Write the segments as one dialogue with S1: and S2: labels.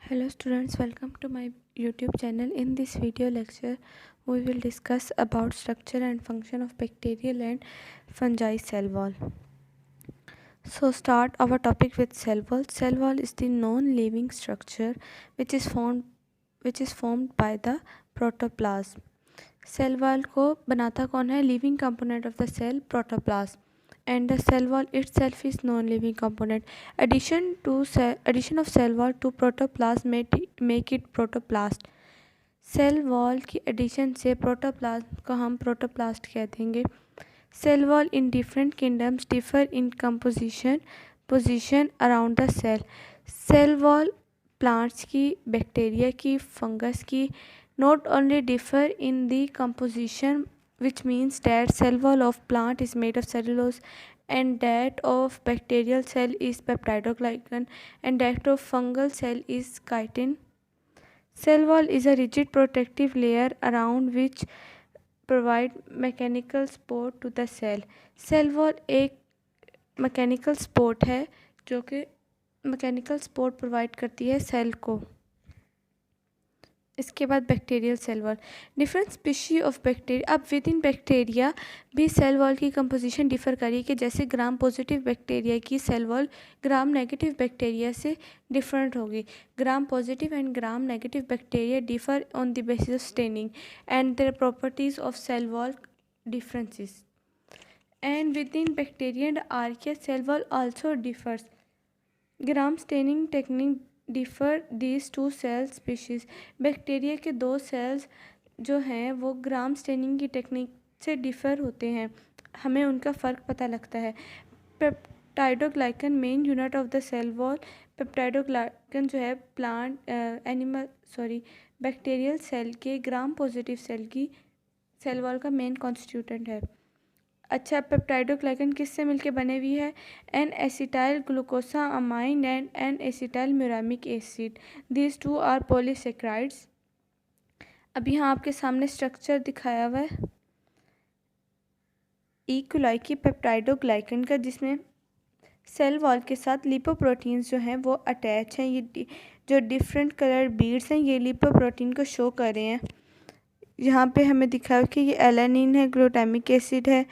S1: Hello students, welcome to my YouTube channel. In this video lecture, we will discuss about structure and function of bacterial and fungi cell wall. So start our topic with cell wall. Cell wall is the non-living structure which is formed by the protoplasm. Cell wall को बनाता कौन है? Living component of the cell, protoplasm. And the cell wall itself is non-living component. Addition of cell wall to protoplasm make it protoplast. Cell wall की addition से protoplasm को हम protoplast कह देंगे. Cell wall in different kingdoms differ in composition position around the cell. Cell wall plants की, bacteria की, fungus की not only differ in the composition, which means that cell wall of plant is made of cellulose and that of bacterial cell is peptidoglycan and that of fungal cell is chitin. Cell wall is a rigid protective layer around which provide mechanical support to the cell. Cell wall एक mechanical support है जो कि mechanical support provide करती है cell को. इसके बाद bacterial cell wall. Different species of bacteria. अब विद इन बैक्टीरिया भी सेल वॉल की कंपोजिशन डिफर करी कि जैसे ग्राम पॉजिटिव बैक्टीरिया की cell wall gram negative bacteria से डिफरेंट होगी. Gram positive and gram negative bacteria differ on the basis of staining and their properties of cell wall differences. And within bacteria and archaea cell wall also differs. Gram staining technique differ these two cell species. Bacteria के दो cells जो हैं वो gram staining की technique से differ होते हैं. हमें उनका फ़र्क पता लगता है. Peptidoglycan main unit of the cell wall. Peptidoglycan जो है बैक्टीरियल सेल के ग्राम पॉजिटिव सेल वॉल का मेन कॉन्स्टिट्यूटेंट है. अच्छा, पेप्टाइडोग्लाइकन किससे मिलके बने हुई है? N acetyl glucosamine and N acetyl muramic acid. These two are polysaccharides. अब यहाँ आपके सामने स्ट्रक्चर दिखाया हुआ है ई कोलाई की पेप्टाइडोग्लाइकन का, जिसमें सेल वॉल के साथ लिपोप्रोटीन्स जो हैं वो अटैच हैं. ये जो डिफरेंट कलर बीड्स हैं ये लिपोप्रोटीन को शो कर रहे हैं. यहाँ पे हमें दिखा कि ये एलानिन है, ग्लूटामिक एसिड है,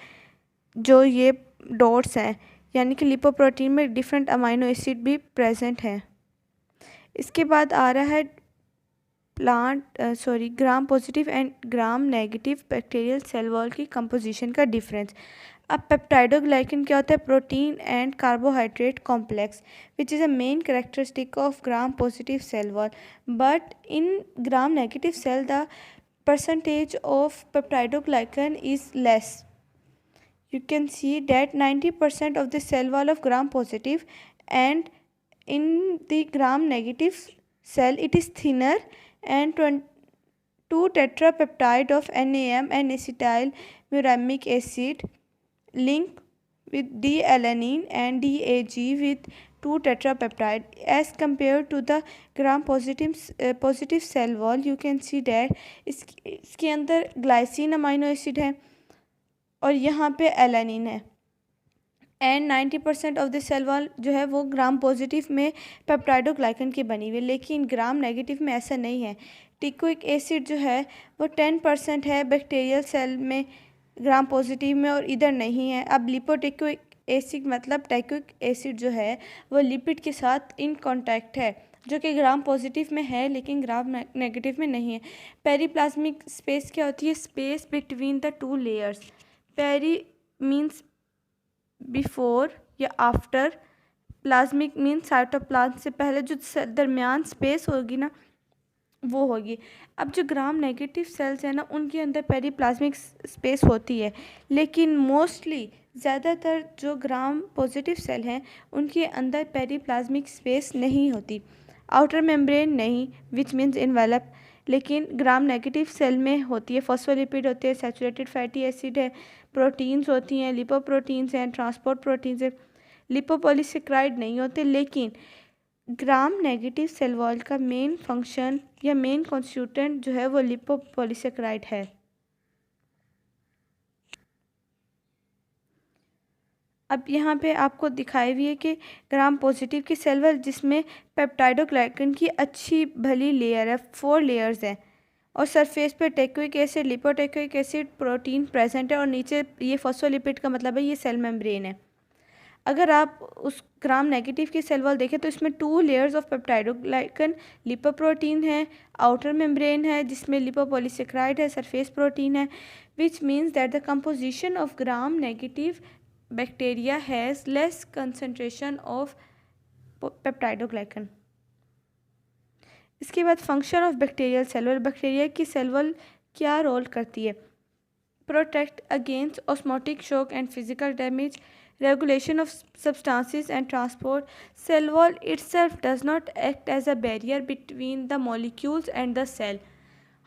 S1: जो ये डॉट्स हैं, यानी कि लिपोप्रोटीन में डिफरेंट अमाइनो एसिड भी प्रेजेंट हैं. इसके बाद आ रहा है gram positive and gram negative bacterial cell wall की कंपोजिशन का डिफरेंस. अब पेप्टाइडोग्लाइकन क्या होता है? Protein and carbohydrate complex which is a main characteristic of gram positive cell wall. But in gram negative cell the percentage of peptidoglycan is less. You can see that 90% of the cell wall of gram positive and in the gram negative cell it is thinner and 2 tetrapeptide of NAM and acetyl muramic acid link with D-alanine and DAG with 2 tetrapeptide. As compared to the gram positive cell wall, you can see that इसके अंदर glycine amino acid है और यहाँ पे alanine है. And 90% of the cell wall जो है वो ग्राम पॉजिटिव में पेप्टाइडोग्लाइकन की बनी हुई है, लेकिन ग्राम नेगेटिव में ऐसा नहीं है. टिकोइक एसिड जो है वो 10% है बैक्टीरियल सेल में ग्राम पॉजिटिव में और इधर नहीं है. अब लिपोटिकोइक एसिड मतलब टाइकोइक एसिड जो है वो लिपिड के साथ इन कांटेक्ट है, जो कि ग्राम पॉजिटिव में है लेकिन ग्राम नेगेटिव में नहीं है. पेरीप्लाज्मिक स्पेस क्या होती है? Space between the two layers. Peri means before या आफ्टर, प्लाज्मिक मीन्स साइटोप्लाज्म से पहले जो दरमियान स्पेस होगी ना वो होगी. अब जो ग्राम नेगेटिव सेल्स हैं ना उनके अंदर पेरीप्लाज्मिक स्पेस होती है, लेकिन मोस्टली ज़्यादातर जो ग्राम पॉजिटिव सेल हैं उनके अंदर पेरीप्लाज्मिक स्पेस नहीं होती. आउटर मेम्ब्रेन नहीं, विच मीन्स इन्वेलप, लेकिन ग्राम नेगेटिव सेल में होती है. फॉस्फोलिपिड होते हैं, सैचुरेटेड फैटी एसिड है, प्रोटीन्स होती हैं, लिपोप्रोटीन्स हैं, ट्रांसपोर्ट प्रोटीन्स है, लिपोपॉलीसेक्राइड नहीं होते. लेकिन ग्राम नेगेटिव सेल वॉल का मेन फंक्शन या मेन कॉन्स्टिट्यूटेंट जो है वो लिपोपॉलीसेक्राइड है. अब यहाँ पे आपको दिखाई हुई है कि ग्राम पॉजिटिव की सेल वॉल जिसमें पेप्टाइडोग्लाइकन की अच्छी भली लेयर है, 4 लेयर्स हैं और सरफेस पे teichoic acid, lipoteichoic acid, protein present है और नीचे ये फॉस्फोलिपिड का मतलब है ये सेल मेम्ब्रेन है। अगर आप उस ग्राम नेगेटिव की सेल वॉल देखें तो इसमें 2 लेयर्स ऑफ पेप्टाइडोग्लाइकन, लिपोप्रोटीन है, आउटर मेम्ब्रेन है जिसमें लिपोपॉलीसेकेराइड है, सरफेस प्रोटीन है, which means that the composition of gram negative bacteria has less concentration of peptidoglycan. इसके बाद function of bacterial cell wall, bacteria की सेल वॉल क्या role करती है? Protect against osmotic shock and physical damage, regulation of substances and transport. Cell wall itself does not act as a barrier between the molecules and the cell.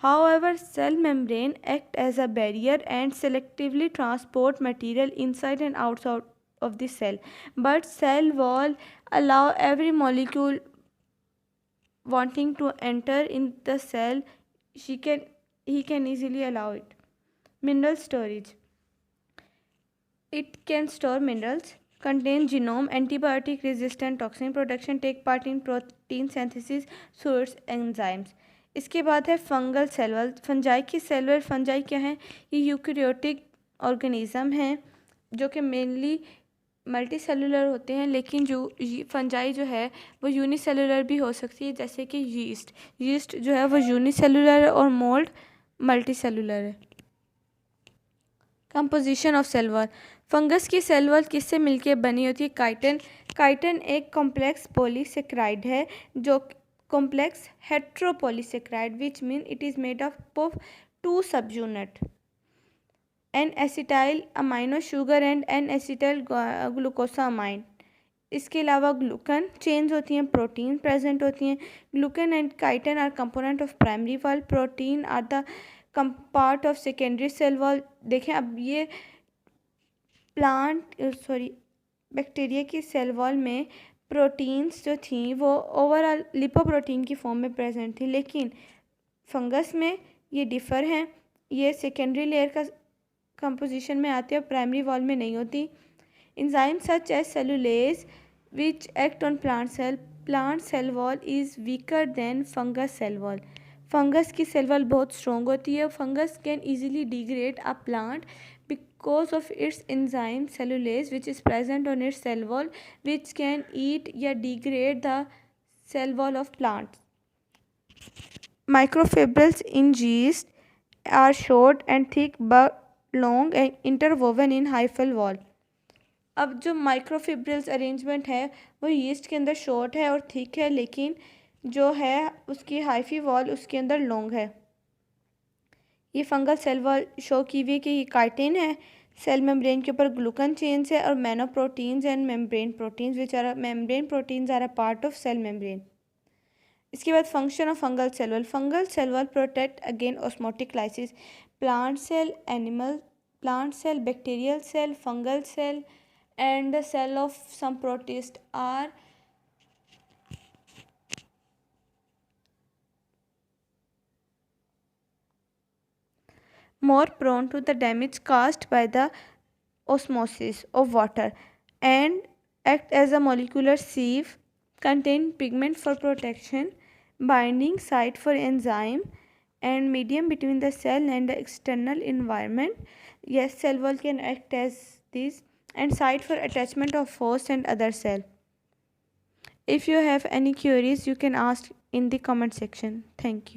S1: However, cell membrane act as a barrier and selectively transport material inside and outside of the cell. But cell wall allow every molecule wanting to enter in the cell, he can easily allow it. Mineral storage. It can store minerals, contain genome, antibiotic resistant toxin production, take part in protein synthesis, source enzymes. इसके बाद है fungal cell wall. Fungi की cell wall, fungi क्या है? ये eukaryotic organism हैं जो कि मेनली मल्टी सेलुलर होते हैं, लेकिन जो फंजाई जो है वो यूनिसेलुलर भी हो सकती है, जैसे कि यीस्ट जो है वो यूनिसेलुलर है और मोल्ड मल्टी सेलुलर है। Composition of cell wall, fungus की सेल वॉल किससे मिलकर बनी होती है? काइटिन। काइटिन एक कॉम्प्लेक्स पॉलीसेकेराइड है जो complex heteropolysaccharide which mean it is made up of 2 subunit, N acetyl amino sugar and N acetyl glucosamine. इसके अलावा ग्लूकन चेन्स होती हैं, प्रोटीन प्रेजेंट होती हैं। Glucan and chitin are component of primary wall, protein are the part of secondary cell wall. देखें अब ये bacteria की सेल वॉल में प्रोटीन्स जो थी वो ओवरऑल लिपोप्रोटीन की फॉर्म में प्रेजेंट थी, लेकिन फंगस में ये डिफ़र हैं, ये सेकेंडरी लेयर का कंपोजिशन में आती है और प्राइमरी वॉल में नहीं होती। Enzyme such as cellulase which act on plant cell wall is weaker than fungus cell wall. Fungus की सेल वॉल बहुत स्ट्रॉन्ग होती है। Fungus can easily degrade a plant because of its enzyme cellulase which is present on its cell wall, which can eat या degrade the cell wall of plants. Microfibrils in yeast are short and thick but long and interwoven in hyphal wall. अब जो microfibrils arrangement है वो yeast के अंदर short है और thick है, लेकिन जो है उसकी हाइफी वॉल उसके अंदर लॉन्ग है। ये फंगल सेल वॉल शो की हुई कि ये काइटिन है, सेल मेम्ब्रेन के ऊपर ग्लूकन चेन्स है और mannoproteins and membrane proteins which are membrane proteins are a part of cell membrane. इसके बाद function of fungal cell wall, fungal cell wall protect against osmotic lysis, plant cell, bacterial cell, fungal cell and the cell of some protists are more prone to the damage caused by the osmosis of water and act as a molecular sieve, contain pigment for protection, binding site for enzyme and medium between the cell and the external environment. Yes, cell wall can act as this and site for attachment of host and other cell. If you have any queries, you can ask in the comment section. Thank you.